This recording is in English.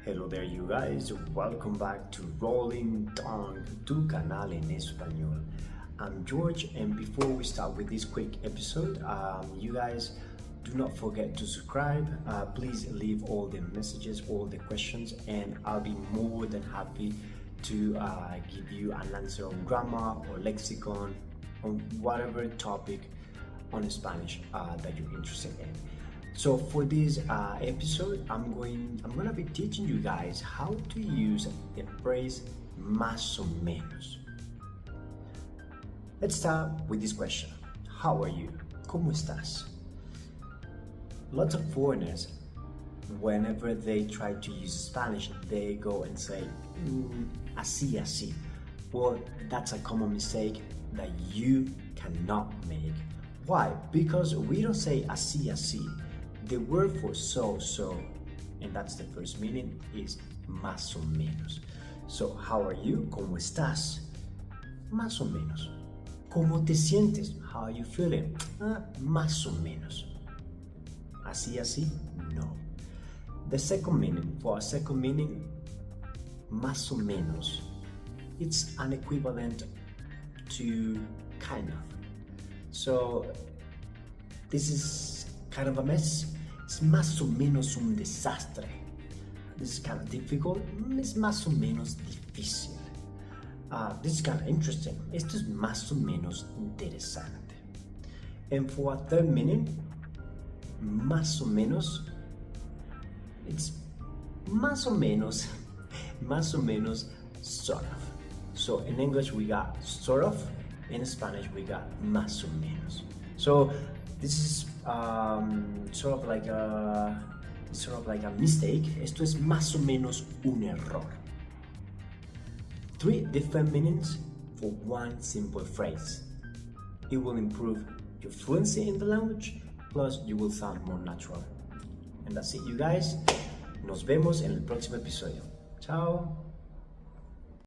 Hello there you guys, welcome back to Rolling Tongue, tu canal en español. I'm George, and before we start with this quick episode, you guys do not forget to subscribe. Please leave all the messages, all the questions, and I'll be more than happy to give you an answer on grammar or lexicon, on whatever topic on Spanish that you're interested in. So for this episode, I'm gonna be teaching you guys how to use the phrase más o menos. Let's start with this question. How are you? ¿Cómo estás? Lots of foreigners, whenever they try to use Spanish, they go and say, así, así. Well, that's a common mistake that you cannot make. Why? Because we don't say así, así. The word for so, and that's the first meaning, is más o menos. So, how are you? ¿Cómo estás? Más o menos. ¿Cómo te sientes? How are you feeling? Más o menos. Así, así? No. The second meaning, for a second meaning, más o menos, it's an equivalent to kind of. So, this is kind of a mess. Es más o menos un desastre. This is kind of difficult. Es más o menos difícil. This is kind of interesting. Esto es más o menos interesante. And for a third meaning, más o menos, it's más o menos, sort of. So in English we got sort of, in Spanish we got más o menos. So this is sort of like a mistake. Esto es más o menos un error. 3 different meanings for one simple phrase. It will improve your fluency in the language, plus you will sound more natural. And that's it, you guys. Nos vemos en el próximo episodio. Chao.